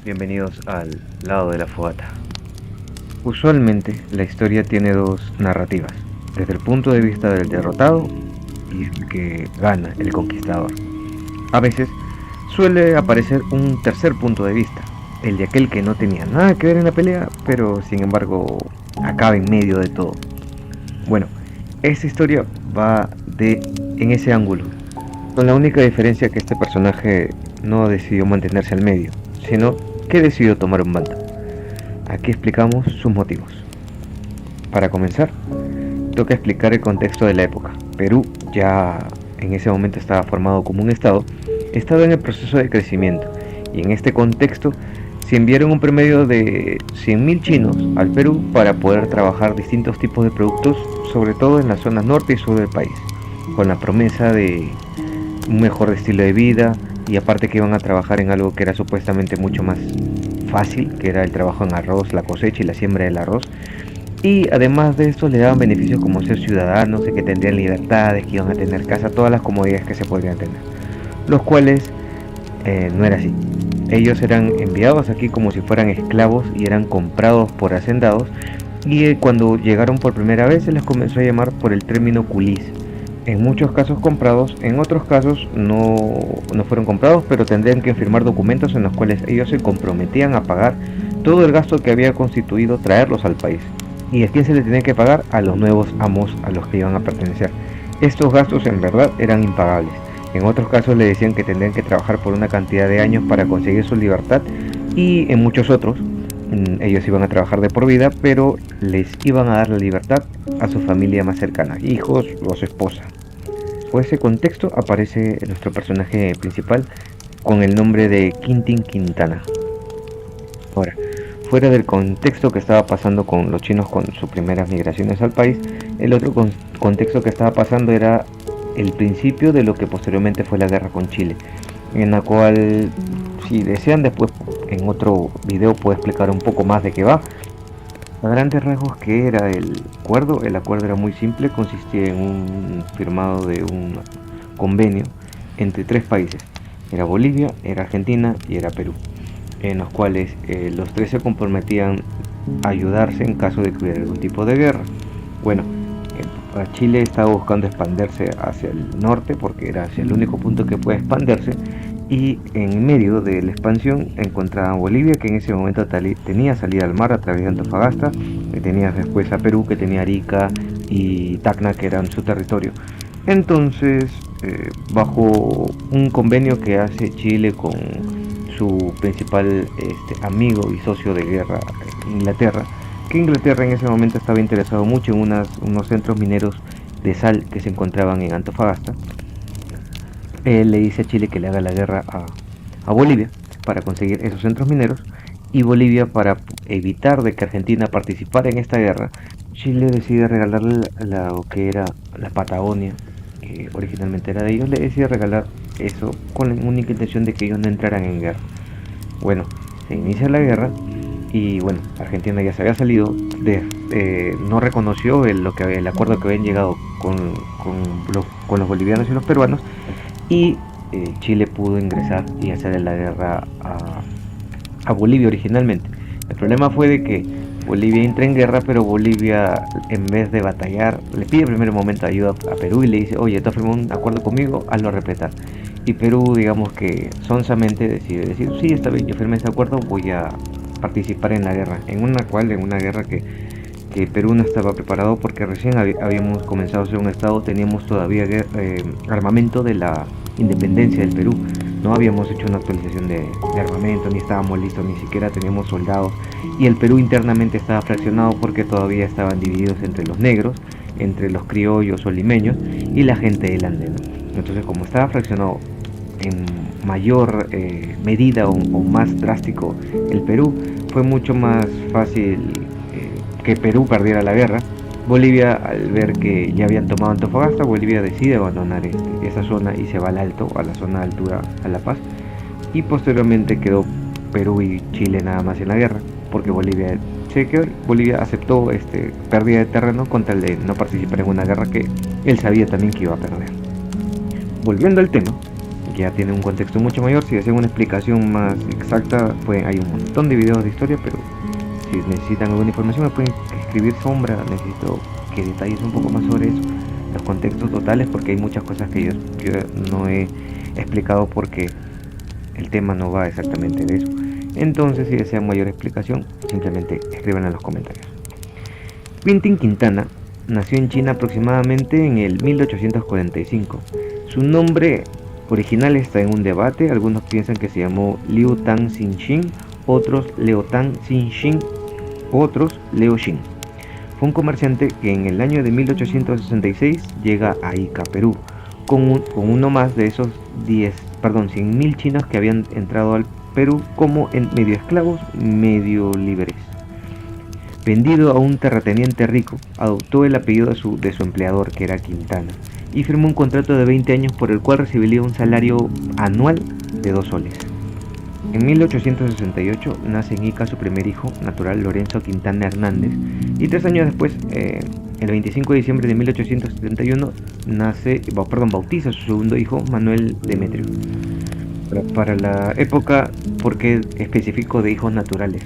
Bienvenidos al lado de la fogata. Usualmente la historia tiene dos narrativas, desde el punto de vista del derrotado y el que gana, el conquistador. A veces suele aparecer un tercer punto de vista, el de aquel que no tenía nada que ver en la pelea, pero sin embargo acaba en medio de todo. Bueno, esta historia va en ese ángulo, con la única diferencia que este personaje no decidió mantenerse al medio, sino que decidió tomar un bando. Aquí explicamos sus motivos. Para comenzar, toca explicar el contexto de la época. Perú ya en ese momento estaba formado como un estado, estaba en el proceso de crecimiento, y en este contexto se enviaron un promedio de 100.000 chinos al Perú para poder trabajar distintos tipos de productos, sobre todo en las zonas norte y sur del país, con la promesa de un mejor estilo de vida, y aparte que iban a trabajar en algo que era supuestamente mucho más fácil, que era el trabajo en arroz, la cosecha y la siembra del arroz. Y además de esto le daban beneficios como ser ciudadanos, de que tendrían libertades, que iban a tener casa, todas las comodidades que se podrían tener, los cuales no era así. Ellos eran enviados aquí como si fueran esclavos y eran comprados por hacendados, y cuando llegaron por primera vez se les comenzó a llamar por el término culís. En muchos casos comprados, en otros casos no fueron comprados, pero tendrían que firmar documentos en los cuales ellos se comprometían a pagar todo el gasto que había constituido traerlos al país. ¿Y a quién se les tenía que pagar? A los nuevos amos a los que iban a pertenecer. Estos gastos en verdad eran impagables. En otros casos le decían que tendrían que trabajar por una cantidad de años para conseguir su libertad, y en muchos otros ellos iban a trabajar de por vida, pero les iban a dar la libertad a su familia más cercana, hijos o su esposa. Por ese contexto aparece nuestro personaje principal con el nombre de Quintín Quintana. Ahora, fuera del contexto que estaba pasando con los chinos con sus primeras migraciones al país, el otro contexto que estaba pasando era el principio de lo que posteriormente fue la guerra con Chile, en la cual, si desean, después en otro video puedo explicar un poco más de qué va. A grandes rasgos, ¿qué era el acuerdo? El acuerdo era muy simple, consistía en un firmado de un convenio entre tres países. Era Bolivia, era Argentina y era Perú, en los cuales los tres se comprometían a ayudarse en caso de que hubiera algún tipo de guerra. Bueno, Chile estaba buscando expandirse hacia el norte porque era hacia el único punto que puede expandirse, y en medio de la expansión encontraban Bolivia, que en ese momento tenía salida al mar a través de Antofagasta, y tenía después a Perú, que tenía Arica y Tacna, que eran su territorio. Entonces, bajo un convenio que hace Chile con su principal amigo y socio de guerra, Inglaterra, que Inglaterra en ese momento estaba interesado mucho en unos centros mineros de sal que se encontraban en Antofagasta. Él le dice a Chile que le haga la guerra a Bolivia para conseguir esos centros mineros, y Bolivia, para evitar de que Argentina participara en esta guerra, Chile decide regalarle lo que era la Patagonia, que originalmente era de ellos. Le decide regalar eso con la única intención de que ellos no entraran en guerra. Bueno, se inicia la guerra, y bueno, Argentina ya se había salido, no reconoció el acuerdo que habían llegado con los bolivianos y los peruanos, y Chile pudo ingresar y hacer la guerra a Bolivia originalmente. El problema fue de que Bolivia entra en guerra, pero Bolivia, en vez de batallar, le pide en primer momento ayuda a Perú y le dice: oye, tú has firmado un acuerdo conmigo, hazlo respetar. Y Perú, digamos que sonsamente decide decir: sí, está bien, yo firmé ese acuerdo, voy a participar en la guerra, en una guerra que Perú no estaba preparado, porque recién habíamos comenzado a ser un estado, teníamos todavía armamento de la independencia del Perú, no habíamos hecho una actualización de armamento, ni estábamos listos, ni siquiera teníamos soldados, y el Perú internamente estaba fraccionado porque todavía estaban divididos entre los negros, entre los criollos o limeños y la gente del andino. Entonces, como estaba fraccionado en mayor medida o más drástico el Perú, fue mucho más fácil que Perú perdiera la guerra. Bolivia, al ver que ya habían tomado Antofagasta, Bolivia decide abandonar esa zona y se va al alto, a la zona de altura, a La Paz, y posteriormente quedó Perú y Chile nada más en la guerra, porque Bolivia aceptó pérdida de terreno con tal de no participar en una guerra que él sabía también que iba a perder. Volviendo al tema, ya tiene un contexto mucho mayor. Si desean una explicación más exacta, hay un montón de videos de historia, pero si necesitan alguna información me pueden escribir Sombra, necesito que detalles un poco más sobre eso, los contextos totales, porque hay muchas cosas que yo no he explicado porque el tema no va exactamente de eso. Entonces, si desean mayor explicación, simplemente escriban en los comentarios. Quintín Quintana nació en China aproximadamente en el 1845. Su nombre original está en un debate. Algunos piensan que se llamó Liu Tang Xinxin, otros Leo Tang Xinxin, otros Leo Xin. Fue un comerciante que en el año de 1866 llega a Ica, Perú, con uno más de esos 100.000 chinos que habían entrado al Perú como medio esclavos, medio libres. Vendido a un terrateniente rico, adoptó el apellido de su empleador, que era Quintana, y firmó un contrato de 20 años por el cual recibiría un salario anual de 2 soles. En 1868 nace en Ica su primer hijo natural, Lorenzo Quintana Hernández, y 3 años después, el 25 de diciembre de 1871, bautiza a su segundo hijo, Manuel Demetrio. Para la época, ¿por qué específico de hijos naturales?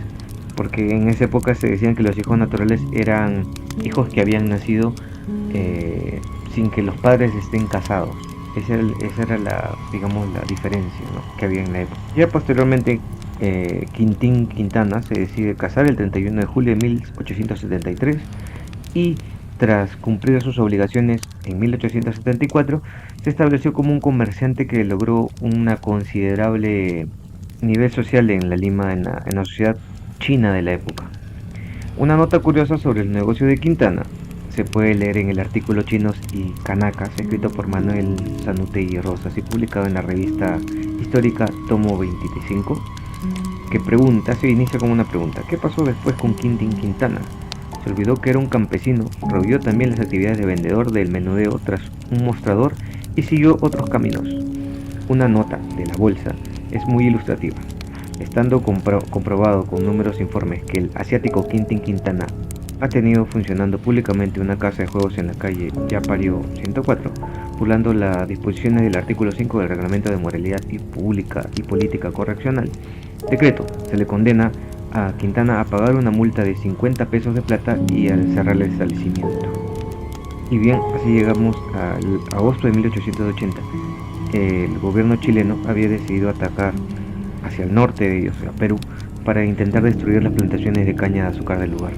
Porque en esa época se decían que los hijos naturales eran hijos que habían nacido sin que los padres estén casados. Esa era la diferencia, ¿no?, que había en la época. Ya posteriormente, Quintín Quintana se decide casar el 31 de julio de 1873 y tras cumplir sus obligaciones en 1874 se estableció como un comerciante que logró una considerable nivel social en la Lima, en la sociedad china de la época. Una nota curiosa sobre el negocio de Quintana se puede leer en el artículo Chinos y Canacas, escrito por Manuel Zanutegui Rosas y publicado en la revista histórica Tomo 25, que se inicia con una pregunta: ¿qué pasó después con Quintín Quintana? Se olvidó que era un campesino, revivió también las actividades de vendedor del menudeo tras un mostrador y siguió otros caminos. Una nota de la bolsa es muy ilustrativa. Estando comprobado con números informes que el asiático Quintín Quintana ha tenido funcionando públicamente una casa de juegos en la calle Yapario 104, burlando las disposiciones del artículo 5 del Reglamento de Moralidad y Política Correccional, decreto, se le condena a Quintana a pagar una multa de 50 pesos de plata y al cerrar el establecimiento. Y bien, así llegamos al agosto de 1880. El gobierno chileno había decidido atacar hacia el norte de ellos, a Perú, para intentar destruir las plantaciones de caña de azúcar del lugar.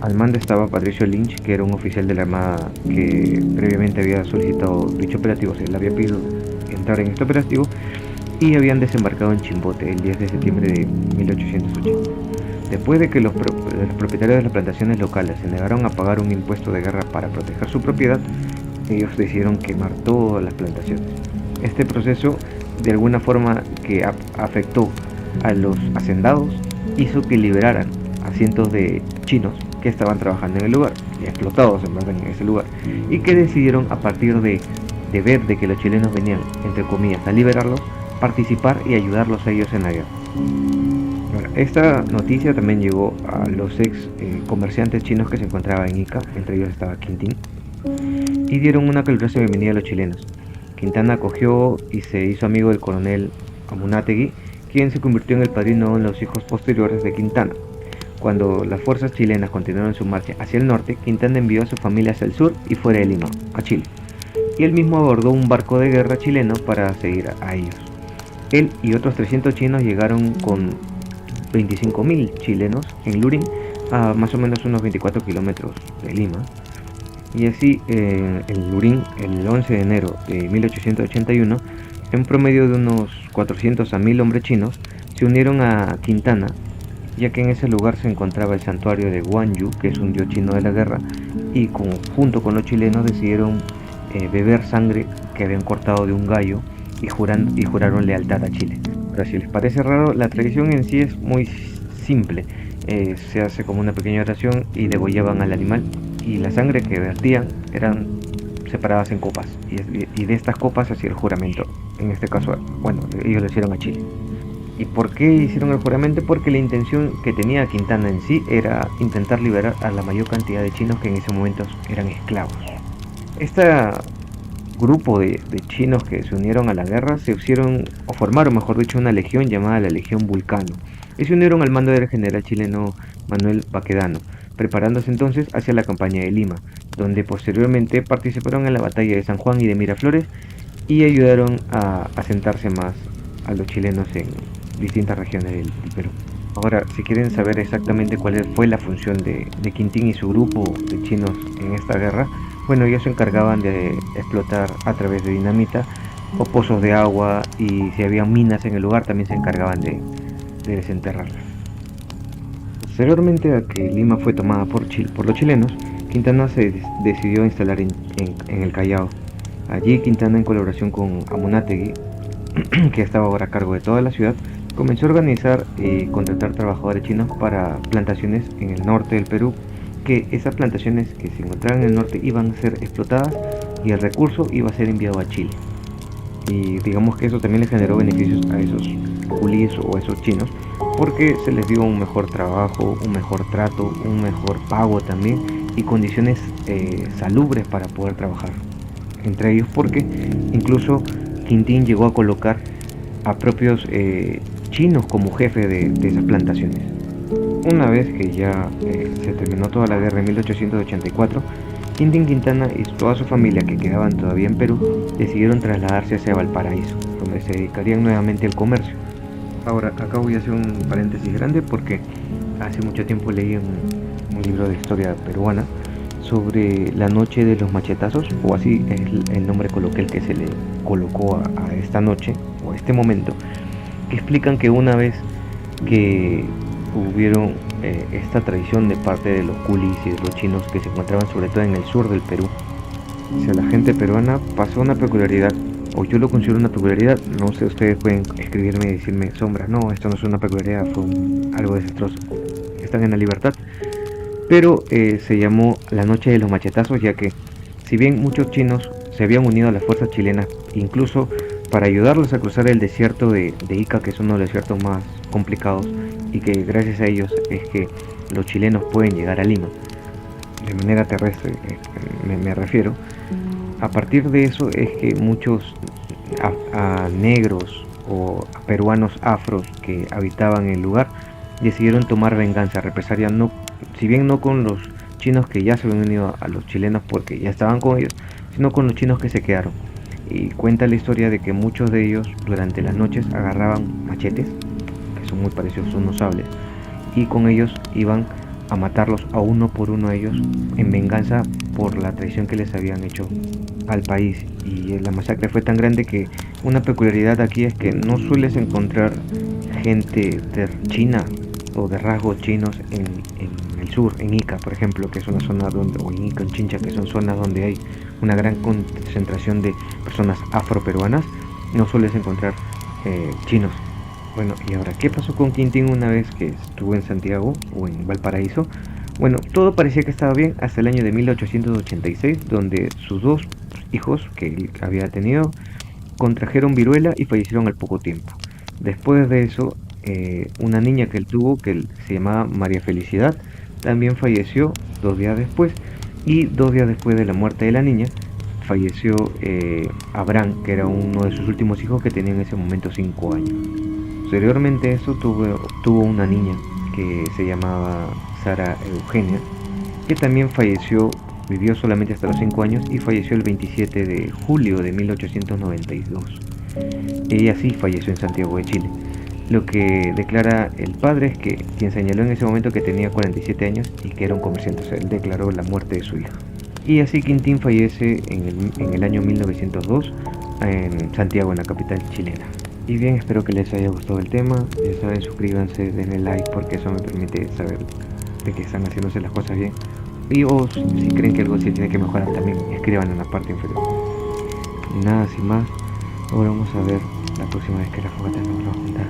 Al mando estaba Patricio Lynch, que era un oficial de la Armada que previamente había solicitado dicho operativo, se le había pedido entrar en este operativo, y habían desembarcado en Chimbote el 10 de septiembre de 1880. Después de que los propietarios de las plantaciones locales se negaron a pagar un impuesto de guerra para proteger su propiedad, ellos decidieron quemar todas las plantaciones. Este proceso, de alguna forma que afectó a los hacendados, hizo que liberaran a cientos de chinos que estaban trabajando en el lugar, explotados en ese lugar, y que decidieron, a partir de ver de que los chilenos venían, entre comillas, a liberarlos, participar y ayudarlos a ellos en la guerra. Bueno, esta noticia también llegó a los ex comerciantes chinos que se encontraban en Ica, entre ellos estaba Quintín, y dieron una calurosa bienvenida a los chilenos. Quintana acogió y se hizo amigo del coronel Amunátegui, quien se convirtió en el padrino de los hijos posteriores de Quintana. Cuando las fuerzas chilenas continuaron su marcha hacia el norte, Quintana envió a su familia hacia el sur y fuera de Lima, a Chile, y él mismo abordó un barco de guerra chileno para seguir a ellos. Él y otros 300 chinos llegaron con 25.000 chilenos en Lurín, a más o menos unos 24 kilómetros de Lima. Y así, en Lurín, el 11 de enero de 1881, en promedio de unos 400 a 1000 hombres chinos se unieron a Quintana, ya que en ese lugar se encontraba el santuario de Guanyu, que es un dios chino de la guerra, y junto con los chilenos decidieron beber sangre que habían cortado de un gallo y juraron lealtad a Chile. Pero si les parece raro, la tradición en sí es muy simple. Se hace como una pequeña oración y degollaban al animal, y la sangre que vertían eran separadas en copas, y de estas copas se hacía el juramento. En este caso, bueno, ellos lo hicieron a Chile. ¿Y por qué hicieron el juramento? Porque la intención que tenía Quintana en sí era intentar liberar a la mayor cantidad de chinos que en ese momento eran esclavos. Esta grupo de chinos que se unieron a la guerra se pusieron, o formaron, mejor dicho, una legión llamada la Legión Vulcano, y se unieron al mando del general chileno Manuel Baquedano, preparándose entonces hacia la campaña de Lima, donde posteriormente participaron en la batalla de San Juan y de Miraflores y ayudaron a asentarse más a los chilenos en distintas regiones del Perú. Ahora, si quieren saber exactamente cuál fue la función de Quintín y su grupo de chinos en esta guerra, bueno, ellos se encargaban de explotar a través de dinamita o pozos de agua, y si había minas en el lugar también se encargaban de desenterrarlas. Posteriormente a que Lima fue tomada por los chilenos, Quintana se decidió instalar en el Callao. Allí Quintana, en colaboración con Amunátegui, que estaba ahora a cargo de toda la ciudad, comenzó a organizar y contratar trabajadores chinos para plantaciones en el norte del Perú, que esas plantaciones que se encontraban en el norte iban a ser explotadas y el recurso iba a ser enviado a Chile. Y digamos que eso también le generó beneficios a esos culís o a esos chinos, porque se les dio un mejor trabajo, un mejor trato, un mejor pago también, y condiciones salubres para poder trabajar. Entre ellos porque incluso Quintín llegó a colocar a propios chinos como jefe de esas plantaciones. Una vez que ya se terminó toda la guerra en 1884, Quintín Quintana y toda su familia, que quedaban todavía en Perú, decidieron trasladarse hacia Valparaíso, donde se dedicarían nuevamente al comercio. Ahora, acá voy a hacer un paréntesis grande porque hace mucho tiempo leí un libro de historia peruana sobre la noche de los machetazos, o así es el nombre coloquial que se le colocó a esta noche o a este momento, que explican que una vez que hubieron esta tradición de parte de los culis y de los chinos que se encontraban sobre todo en el sur del Perú, si a la gente peruana pasó una peculiaridad, o yo lo considero una peculiaridad, no sé, ustedes pueden escribirme y decirme, Sombra, no, esto no es una peculiaridad, fue algo desastroso, están en la libertad, pero se llamó la noche de los machetazos, ya que si bien muchos chinos se habían unido a las fuerzas chilenas, incluso para ayudarlos a cruzar el desierto de Ica, que es uno de los desiertos más complicados, y que gracias a ellos es que los chilenos pueden llegar a Lima, de manera terrestre, me refiero. A partir de eso es que muchos negros o peruanos afros que habitaban el lugar decidieron tomar venganza, represalia, no, si bien no con los chinos que ya se habían unido a los chilenos porque ya estaban con ellos, sino con los chinos que se quedaron. Y cuenta la historia de que muchos de ellos durante las noches agarraban machetes, que son muy parecidos a unos sables, y con ellos iban a matarlos a uno por uno a ellos en venganza por la traición que les habían hecho al país. Y la masacre fue tan grande que una peculiaridad aquí es que no sueles encontrar gente de China o de rasgos chinos en el sur, en Ica, por ejemplo, que es una zona donde, o en Ica, en Chincha, que son zonas donde hay una gran concentración de personas afroperuanas, no sueles encontrar chinos. Bueno, y ahora, ¿qué pasó con Quintín una vez que estuvo en Santiago o en Valparaíso? Bueno, todo parecía que estaba bien hasta el año de 1886, donde sus dos hijos que él había tenido contrajeron viruela y fallecieron al poco tiempo. Después de eso, una niña que él tuvo, que se llamaba María Felicidad, también falleció 2 días después, y 2 días después de la muerte de la niña, falleció Abraham, que era uno de sus últimos hijos, que tenía en ese momento 5 años. Posteriormente a eso tuvo una niña que se llamaba Sara Eugenia, que también falleció, vivió solamente hasta los 5 años y falleció el 27 de julio de 1892. Ella sí falleció en Santiago de Chile. Lo que declara el padre es que quien señaló en ese momento que tenía 47 años y que era un comerciante, o sea, él declaró la muerte de su hija. Y así Quintín fallece en el año 1902 en Santiago, en la capital chilena. Y bien, espero que les haya gustado el tema. Ya saben, suscríbanse, denle like porque eso me permite saber de que están haciéndose las cosas bien. Y o si creen que algo sí tiene que mejorar, también escriban en la parte inferior. Y nada, sin más, ahora vamos a ver la próxima vez que la fogata nos va a juntar.